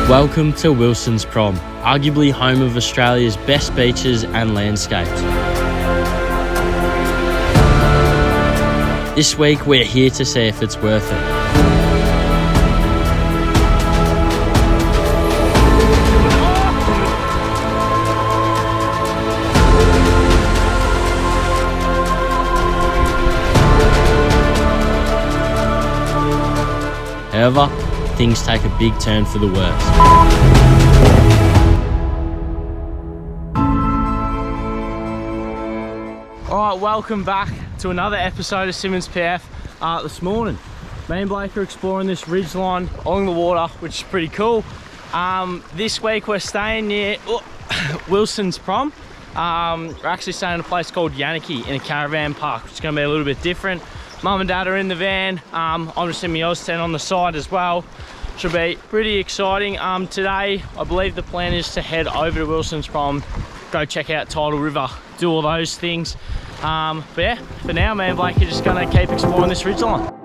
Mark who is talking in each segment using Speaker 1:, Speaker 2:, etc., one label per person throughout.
Speaker 1: Welcome to Wilsons Prom, arguably home of Australia's best beaches and landscapes. This week we're here to see if it's worth it. However, things take a big turn for the worse. Alright, welcome back to another episode of Simmonspf. This morning, me and Blake are exploring this ridge line along the water, which is pretty cool. This week we're staying near Wilsons Prom. We're actually staying in a place called Yanaki in a caravan park, which is going to be a little bit different. Mum and Dad are in the van. I'm just in my Oz tent on the side as well. Should be pretty exciting. Today, I believe the plan is to head over to Wilsons Prom, go check out Tidal River, do all those things. But yeah, for now, me and Blake are just gonna keep exploring this ridgeline.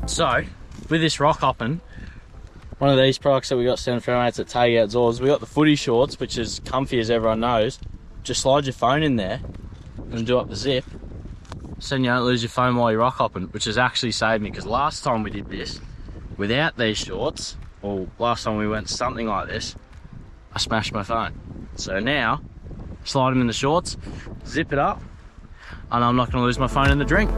Speaker 1: So, with this rock hopping, one of these products that we got sent from our mates at Tage Outdoors, we got the footy shorts, which is comfy as everyone knows. Just slide your phone in there and do up the zip, so you don't lose your phone while you're rock hopping, which has actually saved me, because last time we did this without these shorts, or last time we went something like this, I smashed my phone. So now, slide them in the shorts, zip it up, and I'm not going to lose my phone in the drink.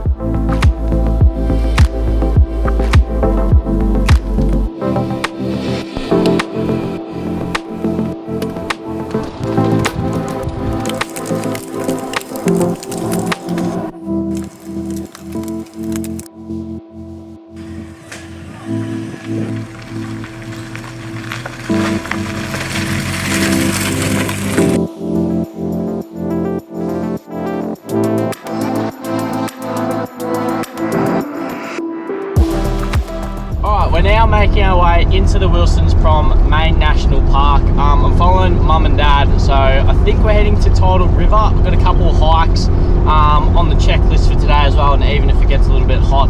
Speaker 1: We're now making our way into the Wilsons Prom main national park. I'm following Mum and Dad, so I think we're heading to Tidal River. I've got a couple of hikes on the checklist for today as well, and even if it gets a little bit hot,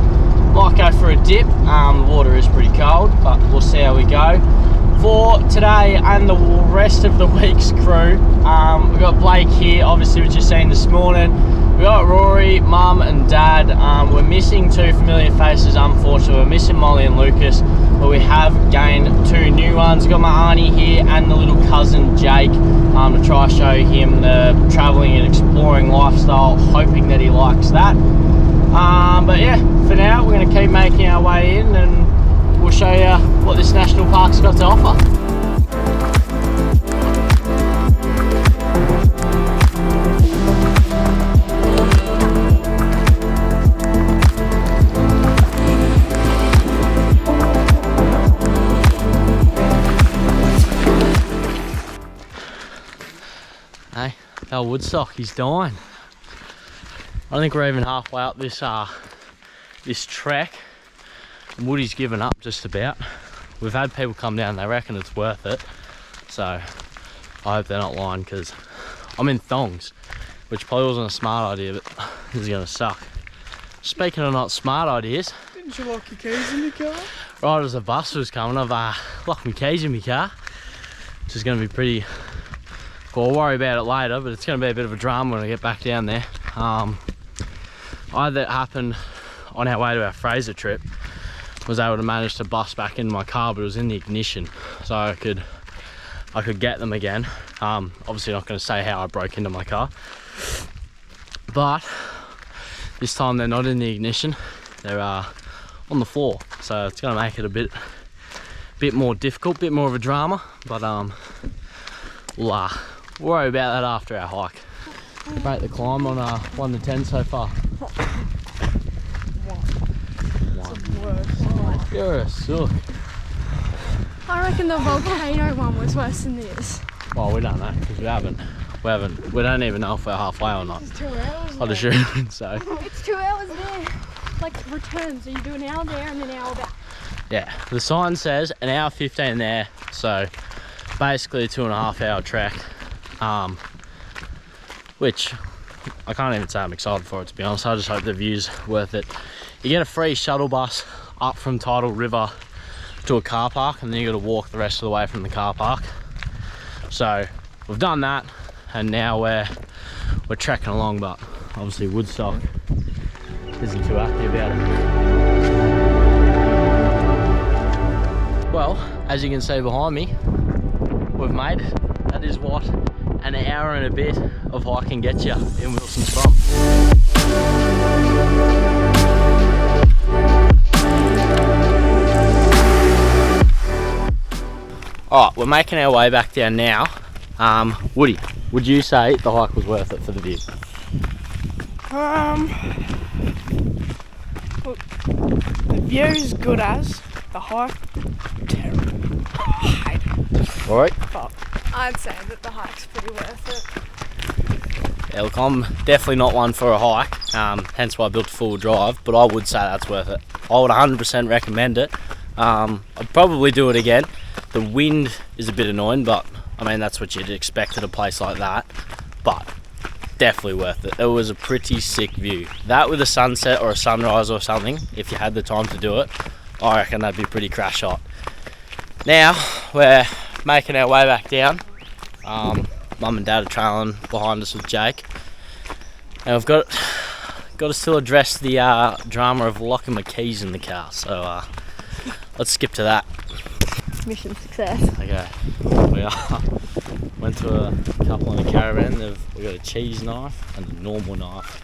Speaker 1: might go for a dip. The water is pretty cold, but we'll see how we go. For today and the rest of the week's crew, we've got Blake here, obviously, which you've seen this morning. We got Rory, Mum and Dad. We're missing two familiar faces, unfortunately. We're missing Molly and Lucas, but we have gained two new ones. We've got my auntie here and the little cousin Jake, to try to show him the travelling and exploring lifestyle, hoping that he likes that. But yeah, for now we're going to keep making our way in, and we'll show you what this national park's got to offer. Hey, our Woodstock, he's dying. I think we're even halfway up this this trek, and Woody's given up just about. We've had people come down, they reckon it's worth it, so I hope they're not lying, because I'm in thongs, which probably wasn't a smart idea, but this is going to suck. Speaking of not smart ideas,
Speaker 2: didn't you lock your keys in your car?
Speaker 1: Right as the bus was coming, I've locked my keys in my car, which is going to be pretty. Well, I'll worry about it later, but it's going to be a bit of a drama when I get back down there. I had that happen on our way to our Fraser trip. Was able to manage to bust back in my car, but it was in the ignition, so I could get them again. Obviously not going to say how I broke into my car, but this time they're not in the ignition, they're on the floor, so it's going to make it a bit more difficult, bit more of a drama, but we'll worry about that after our hike. Rate the climb on 1 to 10 so far. 1. You're a sook.
Speaker 3: I reckon the volcano one was worse than this.
Speaker 1: Well, we don't know, because we don't even know if we're halfway or not.
Speaker 3: It's 2 hours.
Speaker 1: I'd assume so.
Speaker 3: It's 2 hours there. Like return, so you do an hour there and an hour back.
Speaker 1: Yeah, the sign says an hour 15 there, so basically a 2.5 hour trek, which I can't even say I'm excited for it, to be honest. I just hope the view's worth it. You get a free shuttle bus up from Tidal River to a car park, and then you got to walk the rest of the way from the car park. So we've done that, and now we're trekking along, but obviously Woodstock isn't too happy about it. Well, as you can see behind me, we've made it. That is what an hour and a bit of hiking gets you in Wilsons Prom. Alright, we're making our way back down now. Woody, would you say the hike was worth it for the view?
Speaker 2: Look, the view is good as, the hike, terrible. I hate it.
Speaker 1: Alright.
Speaker 2: But I'd say that the hike's pretty worth it.
Speaker 1: Yeah, look, I'm definitely not one for a hike, hence why I built a four-wheel drive, but I would say that's worth it. I would 100% recommend it. I'd probably do it again. The wind is a bit annoying, but I mean, that's what you'd expect at a place like that, but definitely worth it. It was a pretty sick view. That with a sunset or a sunrise or something, if you had the time to do it, I reckon that'd be pretty crash hot. Now, we're making our way back down. Mum and Dad are trailing behind us with Jake. And we've got to still address the drama of locking my keys in the car, so let's skip to that.
Speaker 3: Mission success.
Speaker 1: Okay, we went to a couple in a caravan. We got a cheese knife and a normal knife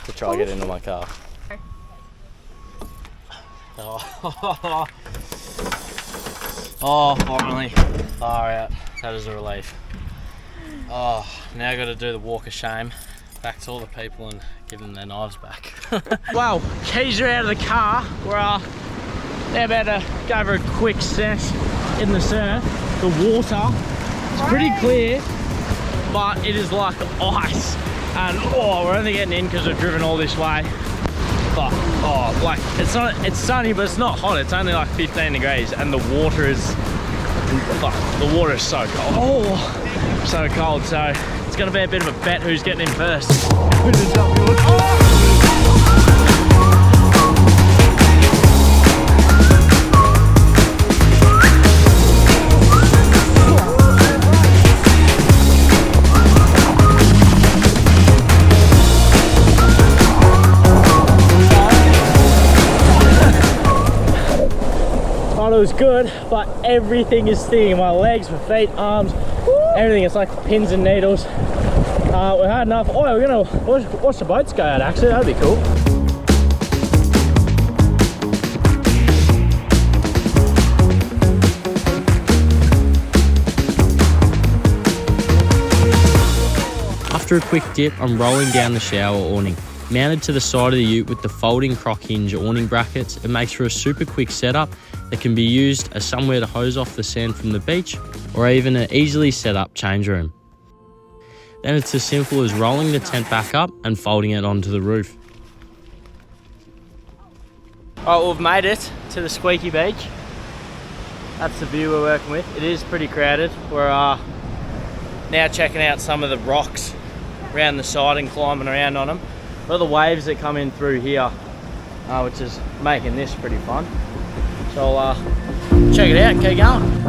Speaker 1: to try and get into my car. Oh, finally. Far out. That is a relief. Oh, now I got to do the walk of shame back to all the people and give them their knives back. Well, keys are out of the car. We're now about to go over a quick set in the surf. The water, it's pretty clear, but it is like ice. And we're only getting in because we've driven all this way. But like it's sunny, but it's not hot. It's only like 15 degrees, and the water is so cold. So cold. So it's gonna be a bit of a bet who's getting in first. It was good, but everything is stinging. My legs, my feet, arms, everything. It's like pins and needles. We had enough. Oh, we're gonna watch the boats go out, actually. That'd be cool. After a quick dip, I'm rolling down the shower awning. Mounted to the side of the ute with the folding Croc Hinge awning brackets, it makes for a super quick setup that can be used as somewhere to hose off the sand from the beach, or even an easily set up change room. Then it's as simple as rolling the tent back up and folding it onto the roof. Alright, we've made it to the Squeaky Beach. That's the view we're working with. It is pretty crowded. We're now checking out some of the rocks around the side and climbing around on them. A lot of the waves that come in through here, which is making this pretty fun. So I'll check it out and keep going.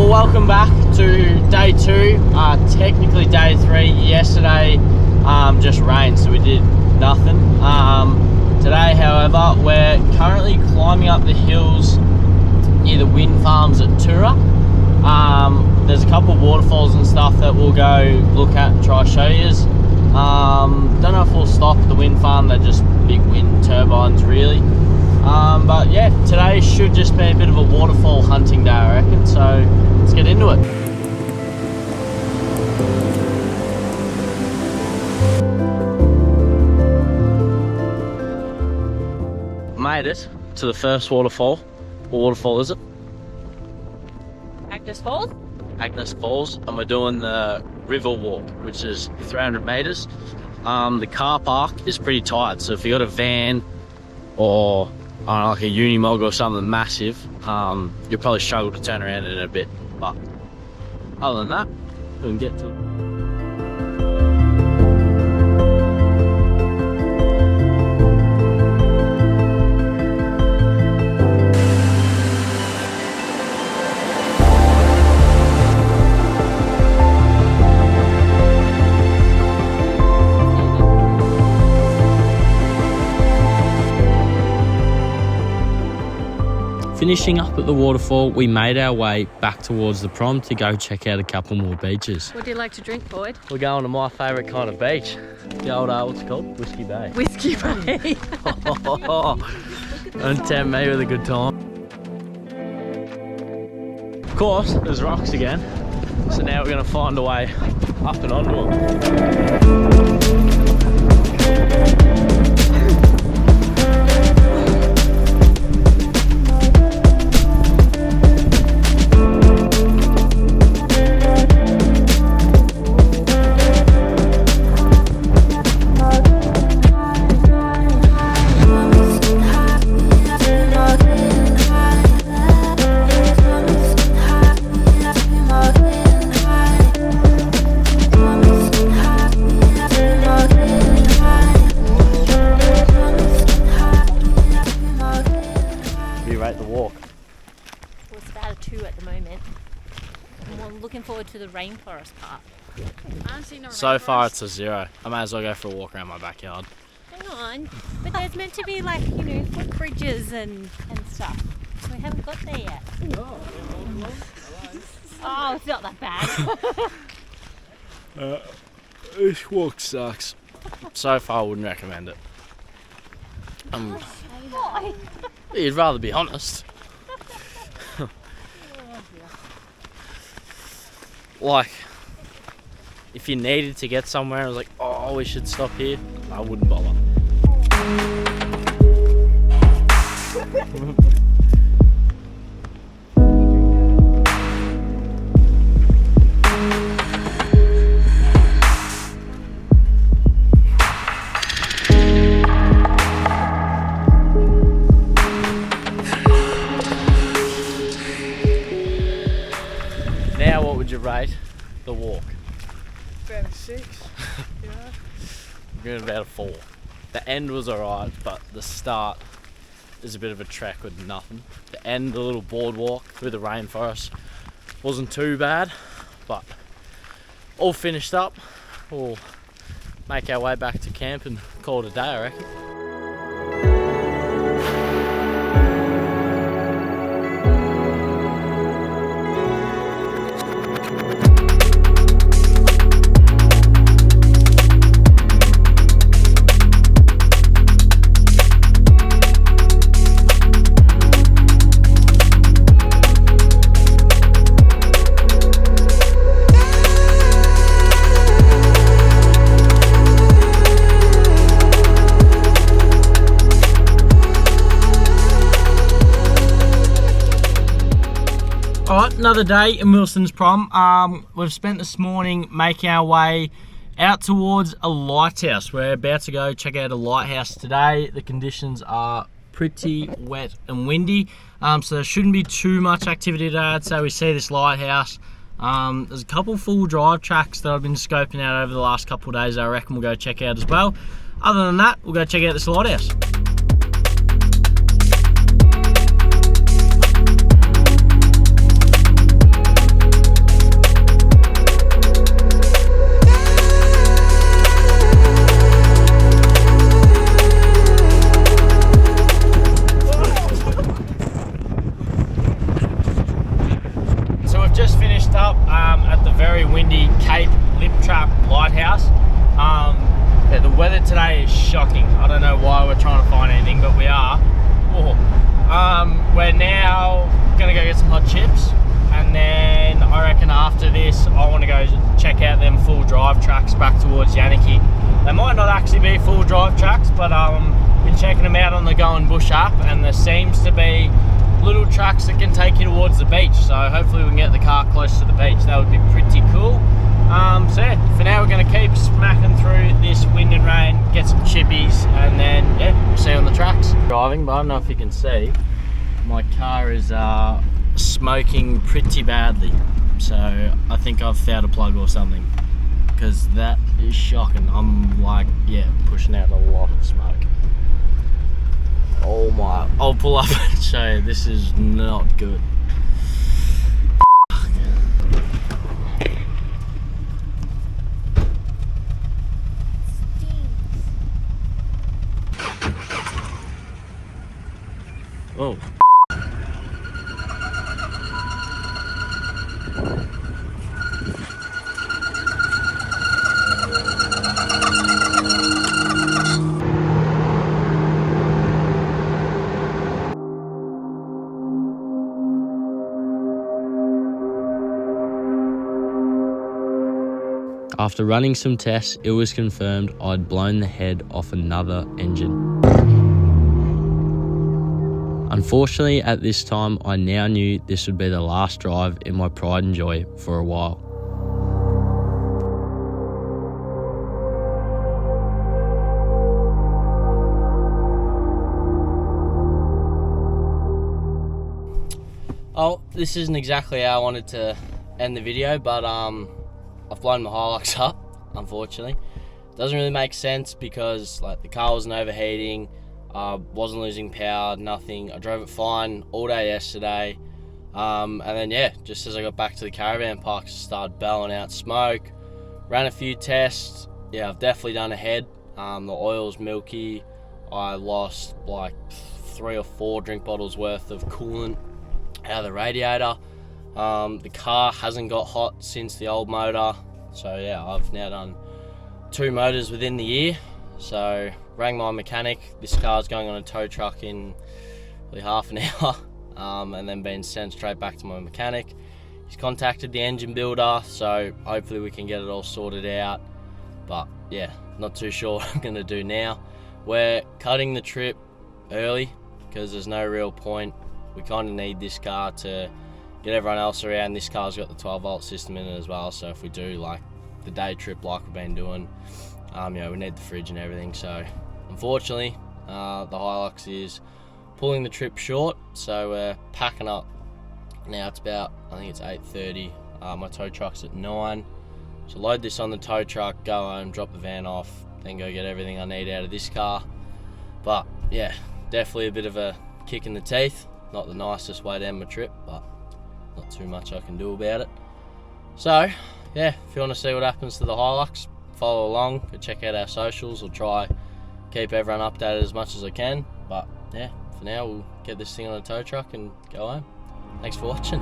Speaker 1: Welcome back to day 2, technically day 3. Yesterday just rained, so we did nothing. Today, however, we're currently climbing up the hills near the wind farms at Tura. There's a couple of waterfalls and stuff that we'll go look at and try to show you. Don't know if we'll stop at the wind farm, they're just big wind turbines really. But yeah, today should just be a bit of a waterfall hunting day, I reckon, so let's get into it. Made it to the first waterfall. What waterfall is it?
Speaker 4: Agnes Falls?
Speaker 1: Agnes Falls, and we're doing the river walk, which is 300 meters. The car park is pretty tight, so if you got a van or like a Unimog or something massive, you'll probably struggle to turn around in a bit. But other than that, we can get to it. Finishing up at the waterfall, we made our way back towards the prom to go check out a couple more beaches.
Speaker 4: What do you like to drink, Boyd?
Speaker 1: We're going to my favourite kind of beach. The old, what's it called? Whiskey Bay.
Speaker 4: Whiskey Bay.
Speaker 1: Don't tempt me with a good time. Of course, there's rocks again. So now we're going to find a way up and onto them.
Speaker 4: To the rainforest part.
Speaker 1: So far it's a 0. I may as well go for a walk around my backyard.
Speaker 4: Hang on, but there's meant to be like, footbridges and stuff. So we haven't got there yet. Oh, it's not that bad.
Speaker 1: This walk sucks. So far I wouldn't recommend it. You'd rather be honest. Like, if you needed to get somewhere, I was like, oh, we should stop here, I wouldn't bother. Now, what would you rate the walk?
Speaker 2: About a 6. Yeah.
Speaker 1: I'm giving it about a 4. The end was alright, but the start is a bit of a trek with nothing. The end, the little boardwalk through the rainforest, wasn't too bad, but all finished up. We'll make our way back to camp and call it a day, I reckon. Alright, another day in Wilsons Prom. We've spent this morning making our way out towards a lighthouse. We're about to go check out a lighthouse today. The conditions are pretty wet and windy, so there shouldn't be too much activity today. I'd say we see this lighthouse. There's a couple full drive tracks that I've been scoping out over the last couple of days that I reckon we'll go check out as well. Other than that, we'll go check out this lighthouse. check out them full drive tracks back towards Yannicky. They might not actually be full drive tracks, but been checking them out on the Goin Bush app, and there seems to be little tracks that can take you towards the beach. So hopefully we can get the car close to the beach. That would be pretty cool. So yeah, for now we're going to keep smacking through this wind and rain, get some chippies, and then yeah, we'll see you on the tracks. Driving, but I don't know if you can see, my car is smoking pretty badly. So I think I've found a plug or something, because that is shocking. I'm like, yeah, pushing out a lot of smoke. Oh my, I'll pull up and show you, this is not good. Oh. After running some tests, it was confirmed I'd blown the head off another engine. Unfortunately, at this time, I now knew this would be the last drive in my pride and joy for a while. Oh, this isn't exactly how I wanted to end the video, but I've blown my Hilux up, unfortunately. Doesn't really make sense because like the car wasn't overheating, wasn't losing power, nothing. I drove it fine all day yesterday, and then yeah, just as I got back to the caravan park, I started bellowing out smoke. Ran a few tests. Yeah, I've definitely done a head. The oil's milky. I lost like 3 or 4 drink bottles worth of coolant out of the radiator. The car hasn't got hot since the old motor, so yeah, I've now done 2 motors within the year. So rang my mechanic. This car's going on a tow truck in probably half an hour, and then being sent straight back to my mechanic. He's contacted the engine builder, so hopefully we can get it all sorted out, but yeah, not too sure what I'm going to do now. We're cutting the trip early because there's no real point. We kind of need this car to get everyone else around. This car's got the 12 volt system in it as well, so if we do like the day trip like we've been doing, you know, we need the fridge and everything. So unfortunately, the Hilux is pulling the trip short, so we're packing up now. It's about, I think it's 8:30. My tow truck's at 9, so load this on the tow truck, go home, drop the van off, then go get everything I need out of this car. But yeah, definitely a bit of a kick in the teeth. Not the nicest way to end my trip, but not too much I can do about it. So yeah, if you want to see what happens to the Hilux, follow along, go check out our socials. I'll try keep everyone updated as much as I can, but yeah, for now we'll get this thing on a tow truck and go home. Thanks for watching.